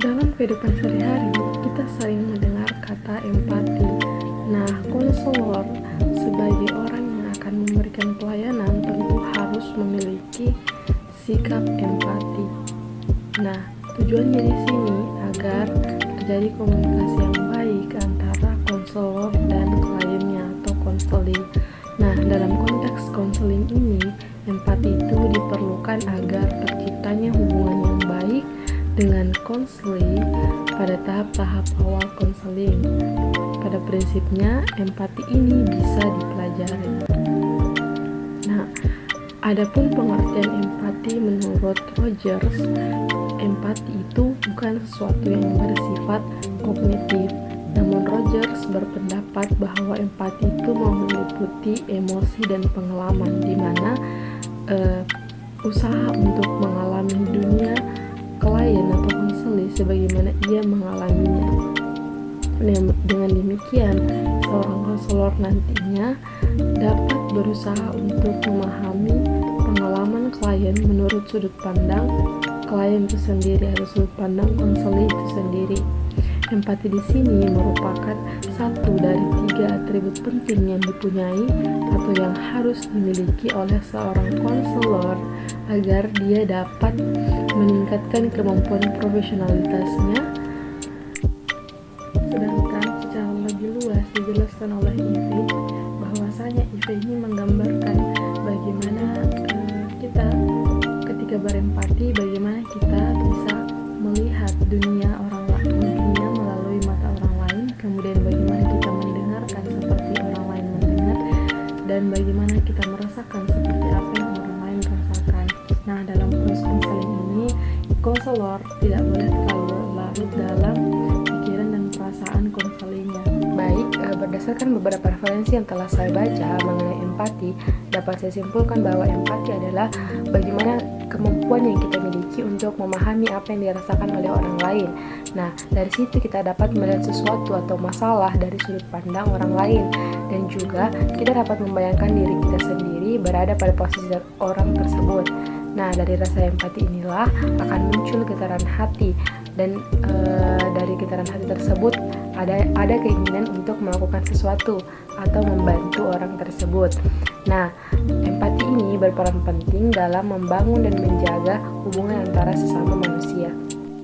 Dalam kehidupan sehari-hari, kita sering mendengar kata empati. Nah, konselor sebagai orang yang akan memberikan pelayanan tentu harus memiliki sikap empati. Nah, tujuannya di sini agar terjadi komunikasi yang baik antara konselor dan kliennya atau konseling. Nah, dalam konteks konseling ini, empati itu diperlukan agar terciptanya hubungan yang baik dengan konseling pada tahap-tahap awal konseling. Pada prinsipnya, empati ini bisa dipelajari. Nah, adapun pengertian empati menurut Rogers, empati itu bukan sesuatu yang bersifat kognitif. Namun Rogers berpendapat bahwa empati itu meliputi emosi dan pengalaman, di mana usaha untuk mengalami dunia klien atau konseling sebagaimana ia mengalaminya. Dengan demikian, seorang konselor nantinya dapat berusaha untuk memahami pengalaman klien menurut sudut pandang klien itu sendiri atau sudut pandang konseling itu sendiri. Empati di sini merupakan satu dari 3 atribut penting yang dipunyai atau yang harus dimiliki oleh seorang konselor agar dia dapat meningkatkan kemampuan profesionalitasnya. Sedangkan secara lebih luas dijelaskan oleh Ivey bahwasanya Ivey ini menggambarkan bagaimana kita ketika berempati, bagaimana kita bisa melihat dunia melalui mata orang lain, kemudian bagaimana kita mendengarkan seperti orang lain mendengar, dan bagaimana kita merasakan seperti apa yang orang lain rasakan. Nah, dalam proses konseling ini, konselor tidak boleh terlalu larut dalam pikiran dan perasaan konselingnya. Baik, berdasarkan beberapa referensi yang telah saya baca mengenai empati, dapat saya simpulkan bahwa empati adalah bagaimana kemampuan yang kita miliki untuk memahami apa yang dirasakan oleh orang lain. Nah, dari situ kita dapat melihat sesuatu atau masalah dari sudut pandang orang lain, dan juga kita dapat membayangkan diri kita sendiri berada pada posisi orang tersebut. Nah, dari rasa empati inilah akan muncul getaran hati, dan dari getaran hati tersebut ada keinginan untuk melakukan sesuatu atau membantu orang tersebut. Nah, empati ini berperan penting dalam membangun dan menjaga hubungan antara sesama manusia.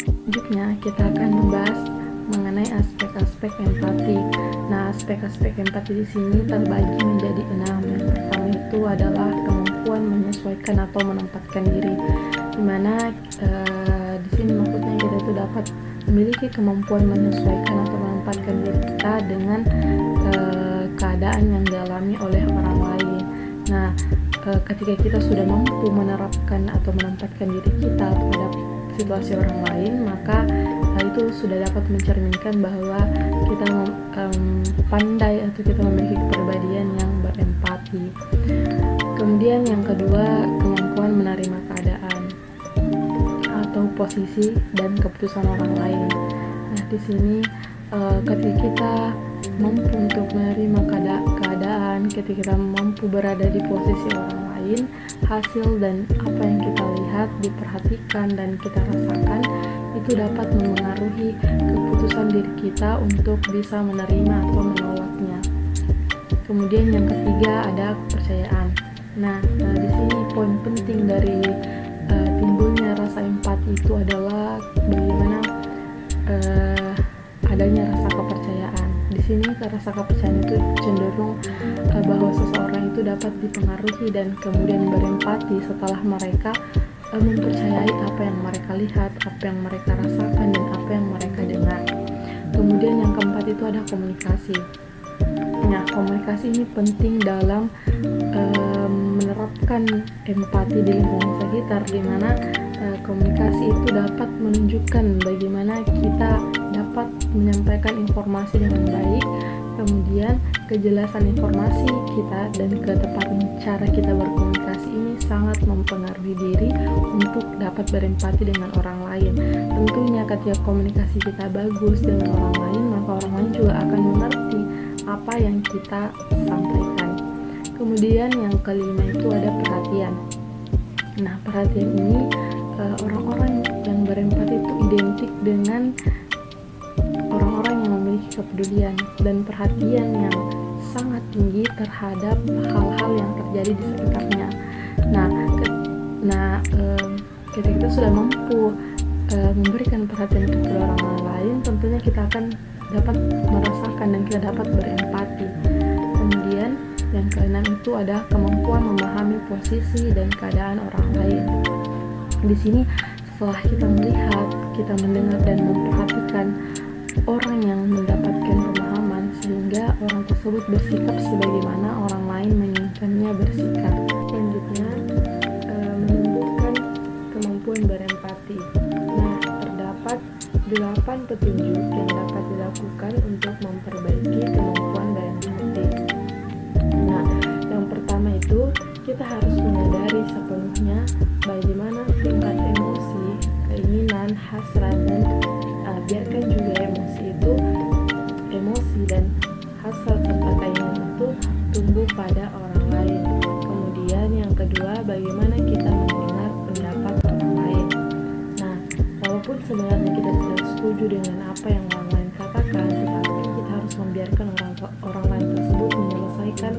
Selanjutnya, kita akan membahas mengenai aspek-aspek empati. Nah, aspek-aspek empati di sini terbagi menjadi 6. Yang pertama itu adalah kemampuan menyesuaikan atau menempatkan diri, dimana di sini maksudnya kita itu dapat memiliki kemampuan menyesuaikan atau menempatkan diri kita dengan keadaan yang dialami oleh orang lain. Nah, ketika kita sudah mampu menerapkan atau menempatkan diri kita terhadap situasi orang lain, maka hal itu sudah dapat mencerminkan bahwa kita pandai atau kita memiliki kepribadian yang berempati. Kemudian yang kedua, kemampuan menerima keadaan atau posisi dan keputusan orang lain. Nah, di sini ketika kita mampu untuk menerima keadaan, ketika kita mampu berada di posisi orang lain, hasil dan apa yang kita lihat, diperhatikan dan kita rasakan itu dapat memengaruhi keputusan diri kita untuk bisa menerima atau menolaknya. Kemudian yang ketiga ada kepercayaan. Nah, di sini poin penting dari timbulnya rasa empati itu adalah bagaimana adanya rasa kepercayaan. Di sini rasa kepercayaan itu cenderung bahwa seseorang itu dapat dipengaruhi dan kemudian berempati setelah mereka mempercayai apa yang mereka lihat, apa yang mereka rasakan, dan apa yang mereka dengar. Kemudian yang keempat itu ada komunikasi. Nah, komunikasi ini penting dalam menerapkan empati di lingkungan sekitar, di mana komunikasi itu dapat menunjukkan bagaimana kita dapat menyampaikan informasi dengan baik, kemudian kejelasan informasi kita dan ketepatan cara kita berkomunikasi ini sangat mempengaruhi diri untuk dapat berempati dengan orang lain. Tentunya ketika komunikasi kita bagus dengan orang lain, maka orang lain juga akan mengerti apa yang kita sampaikan. Kemudian yang kelima itu ada perhatian. Nah, perhatian ini orang-orang yang berempati itu identik dengan orang-orang yang memiliki kepedulian dan perhatian yang sangat tinggi terhadap hal-hal yang terjadi di sekitarnya. Ketika kita sudah mampu memberikan perhatian kepada orang lain, tentunya kita akan dapat merasakan dan kita dapat berempati. Kemudian yang keenam itu ada kemampuan memahami posisi dan keadaan orang lain. Di sini setelah kita melihat, kita mendengar dan memperhatikan orang yang mendapatkan pemahaman sehingga orang tersebut bersikap sebagaimana orang lain menginginkannya bersikap. Selanjutnya menumbuhkan kemampuan berempati. Nah, terdapat 8 petunjuk yang dapat dilakukan untuk memperbaiki kemampuan berempati. Nah, yang pertama itu kita harus menyadari sepenuhnya bagaimana tingkat emosi, keinginan, hasrat, dan biarkan juga emosi dan hasrat serta keinginan itu tumbuh pada orang lain. Kemudian yang kedua, bagaimana kita mendengar pendapat orang lain. Nah, walaupun sebenarnya kita tidak setuju dengan apa yang orang lain katakan, tetapi kita harus membiarkan orang lain tersebut menyelesaikan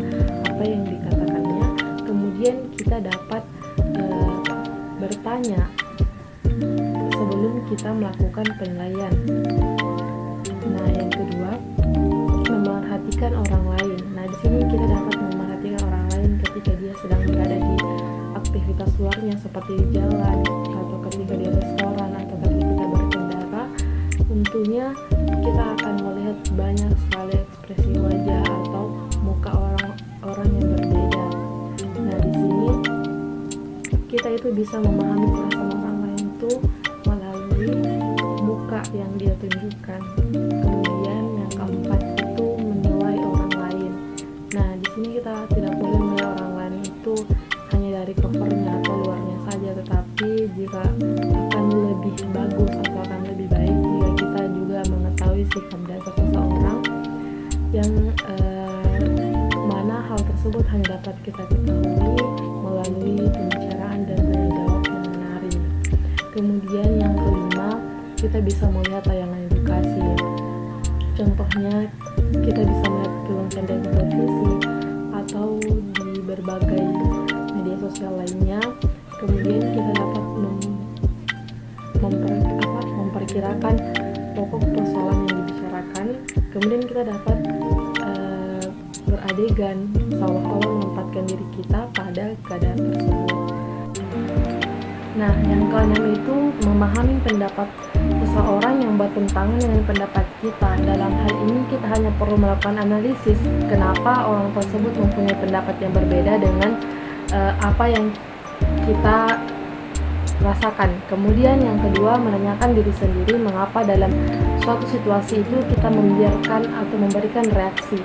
apa yang dikatakannya. Kemudian kita dapat bertanya sebelum kita melakukan penilaian. Nah, yang kedua, memerhatikan orang lain. Nah, di sini kita dapat memerhatikan orang lain ketika dia sedang berada di aktivitas luarnya seperti di jalan, atau ketika di restoran, atau ketika kita berkendara. Tentunya kita akan melihat banyak sekali ekspresi wajah atau muka orang yang berbeda. Nah, di sini kita itu bisa memahami perasaan orang lain itu melalui muka yang dia tunjukkan. Kemudian yang keempat itu menilai orang lain. Nah, di sini kita tidak boleh menilai orang lain itu hanya dari covernya atau luarnya saja, tetapi jika akan lebih bagus atau akan lebih baik jika kita juga mengetahui sikap dasar seseorang yang mana hal tersebut hanya dapat kita ketahui melalui pembicaraan dan tanya jawab yang menarik. Kemudian yang kelima, kita bisa melihat tayangan edukasi. Contohnya, kita bisa melihat film pendek di televisi atau di berbagai media sosial lainnya. Kemudian kita dapat memperkirakan pokok persoalan yang dibicarakan. Kemudian kita dapat beradegan seolah-olah menempatkan diri kita pada keadaan tersebut. Nah, yang keenam itu memahami pendapat seseorang yang bertentangan dengan pendapat kita. Dalam hal ini kita hanya perlu melakukan analisis kenapa orang tersebut mempunyai pendapat yang berbeda dengan apa yang kita rasakan. Kemudian yang kedua, menanyakan diri sendiri mengapa dalam suatu situasi itu kita membiarkan atau memberikan reaksi.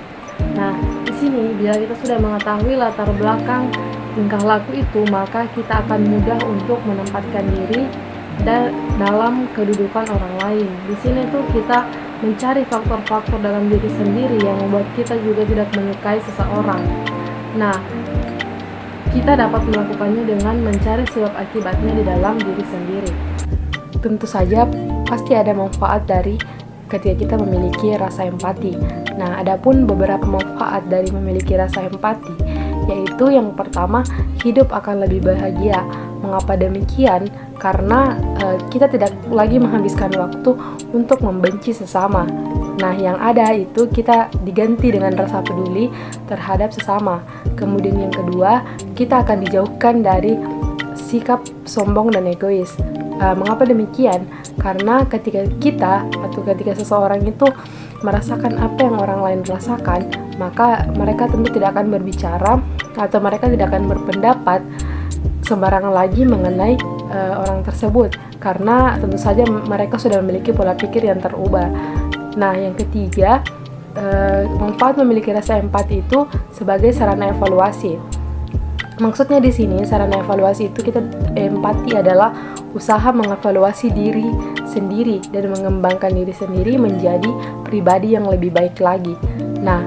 Nah, di sini bila kita sudah mengetahui latar belakang tingkah laku itu, maka kita akan mudah untuk menempatkan diri dalam kedudukan orang lain. Di sini tuh kita mencari faktor-faktor dalam diri sendiri yang membuat kita juga tidak menyukai seseorang. Nah, kita dapat melakukannya dengan mencari sebab akibatnya di dalam diri sendiri. Tentu saja pasti ada manfaat dari ketika kita memiliki rasa empati. Nah, adapun beberapa manfaat dari memiliki rasa empati, yaitu yang pertama, hidup akan lebih bahagia. Mengapa demikian? Karena kita tidak lagi menghabiskan waktu untuk membenci sesama. Nah, yang ada itu kita diganti dengan rasa peduli terhadap sesama. Kemudian yang kedua, kita akan dijauhkan dari sikap sombong dan egois. Mengapa demikian? Karena ketika kita atau ketika seseorang itu merasakan apa yang orang lain rasakan, maka mereka tentu tidak akan berbicara atau mereka tidak akan berpendapat sembarangan lagi mengenai orang tersebut, karena tentu saja mereka sudah memiliki pola pikir yang terubah. Nah, yang ketiga, manfaat memiliki rasa empati itu sebagai sarana evaluasi. Maksudnya di sini sarana evaluasi itu empati adalah usaha mengevaluasi diri sendiri dan mengembangkan diri sendiri menjadi pribadi yang lebih baik lagi. Nah,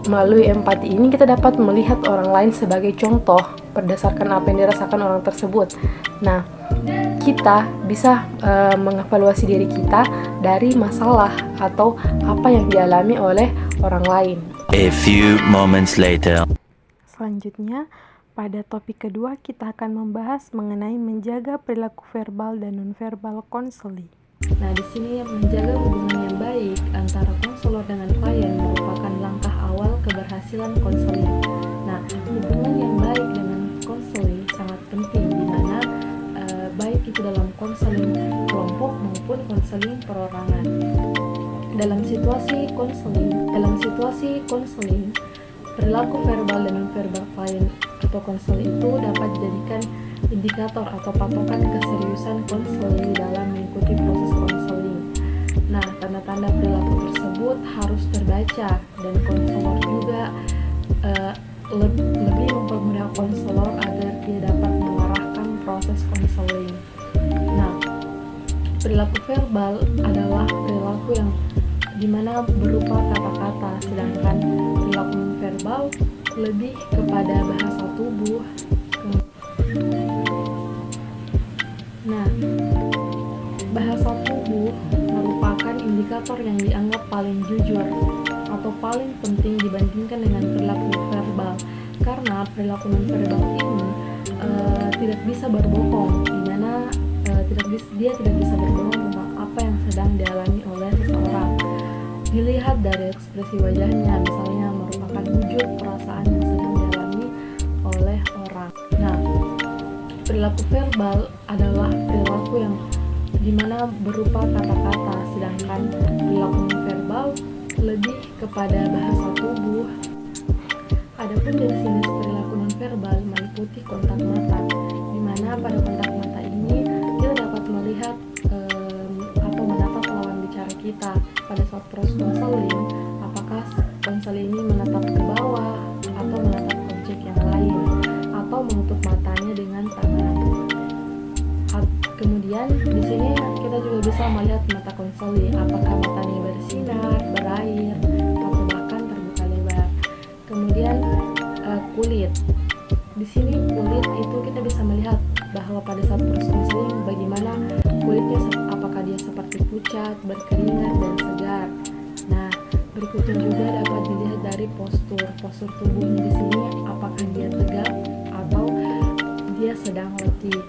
melalui empati ini kita dapat melihat orang lain sebagai contoh berdasarkan apa yang dirasakan orang tersebut. Nah, kita bisa mengevaluasi diri kita dari masalah atau apa yang dialami oleh orang lain. A few moments later. Selanjutnya, pada topik kedua kita akan membahas mengenai menjaga perilaku verbal dan nonverbal konseling. Nah, di sini menjaga hubungan yang baik antara konselor dengan klien merupakan langkah awal keberhasilan konseling. Nah, hubungan yang baik dengan konseling sangat penting, di mana baik itu dalam konseling kelompok maupun konseling perorangan. Dalam situasi konseling, perilaku verbal dan nonverbal klien atau konseling itu dapat dijadikan indikator atau patokan keseriusan konseling dalam mengikuti proses konseling. Nah, tanda-tanda perilaku tersebut harus terbaca, dan konselor juga lebih mempermudah konselor agar dia dapat mengarahkan proses konseling. Nah, perilaku verbal adalah perilaku yang dimana berupa kata-kata, sedangkan perilaku nonverbal lebih kepada bahasa tubuh. Nah, bahasa tubuh merupakan indikator yang dianggap paling jujur atau paling penting dibandingkan dengan perilaku verbal, karena perilaku nonverbal ini tidak bisa berbohong, di mana dia tidak bisa berbohong tentang apa yang sedang dialami oleh seseorang. Dilihat dari ekspresi wajahnya, misalnya merupakan wujud perasaan yang sedang dialami oleh orang. Nah, perilaku verbal adalah perilaku yang dimana berupa kata-kata, sedangkan perilaku nonverbal lebih kepada bahasa tubuh. Adapun jenis-jenis perilaku nonverbal meliputi kontak mata, dimana pada kontak mata ini kita dapat melihat atau menatap lawan bicara kita. Pada saat proses konseling, apakah konseling ini menatap ke bawah atau menatap objek yang lain, atau menutup matanya dengan tangan. Kemudian di sini kita juga bisa melihat mata konseling, apakah matanya bersinar, berair, atau bahkan terbuka lebar. Kemudian kulit. Di sini kulit itu kita bisa melihat bahwa pada saat proses konseling bagaimana kulitnya, apakah dia seperti pucat, berkeringat, dan segar. Nah, berikutnya juga dapat dilihat dari postur tubuhnya di sini, apakah dia tegak atau dia sedang letih.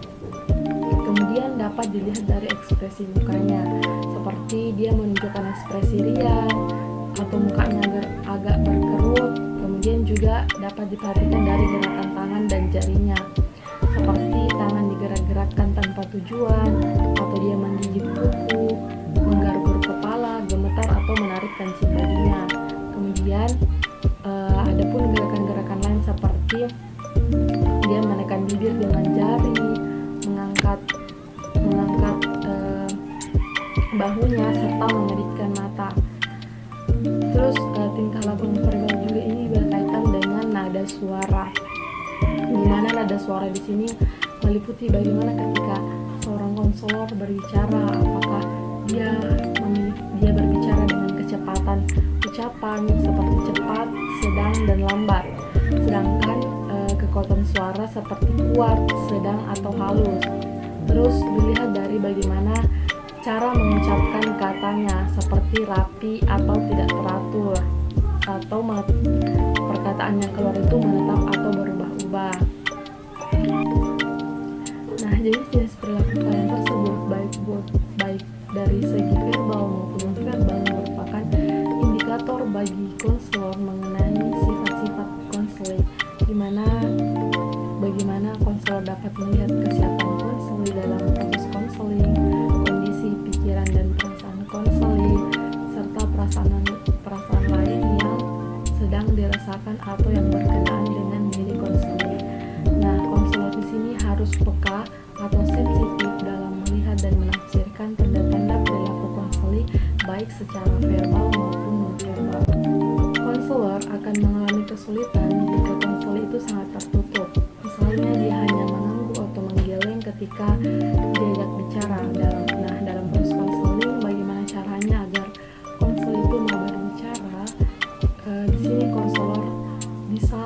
Kemudian dapat dilihat dari ekspresi mukanya, seperti dia menunjukkan ekspresi riang atau mukanya agak berkerut. Kemudian juga dapat diperhatikan dari gerakan tangan dan jarinya, seperti tangan digerak-gerakkan tanpa tujuan, atau dia menggigit kuku, menggaruk kepala, gemetar, atau menarik kancing bajunya. Kemudian ada pun gerakan-gerakan lain seperti dia menekan bibir dengan jari, mengangkat bahunya, serta mengedipkan mata. Terus tingkah laku nonverbal juga ini berkaitan dengan nada suara, di mana nada suara di sini meliputi bagaimana ketika seorang konselor berbicara, apakah dia berbicara dengan kecepatan ucapan seperti cepat, sedang, dan lambat, sedangkan kekuatan suara seperti kuat, sedang, atau halus. Terus dilihat dari bagaimana cara mengucapkan katanya, seperti rapi atau tidak teratur, atau perkataan yang keluar itu menetap atau berubah-ubah. Nah, jenis-jenis perilaku klien tersebut baik dari segi verbal maupun nonverbal merupakan indikator bagi konselor mengenai sifat-sifat konseling, bagaimana konselor dapat melihat kesiapan konseling dalam proses konseling, kondisi pikiran dan perasaan konseling, serta perasaan lain yang sedang dirasakan atau yang berkenaan dengan diri konseling. Nah, konselor di sini harus peka atau sensitif dalam melihat dan menafsirkan tanda-tanda perilaku konseling, baik secara verbal maupun nonverbal. Konselor akan mengalami kesulitan jika konseling itu sangat tertutup. Misalnya dia hanya menunggu atau menggeleng ketika diajak bicara. Dalam proses konseling, bagaimana caranya agar konselor itu mau berbicara? Di sini konselor bisa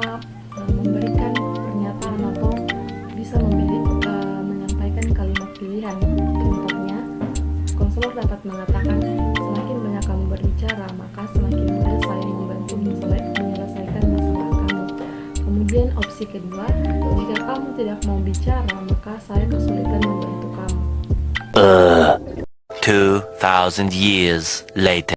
memberikan pernyataan atau bisa menyampaikan kalimat pilihan mengatakan, semakin banyak kamu berbicara, maka semakin mudah saya membantu menyelesaikan masalah kamu. Kemudian opsi kedua, jika kamu tidak mau bicara, maka saya kesulitan membantu kamu. 2,000 years later.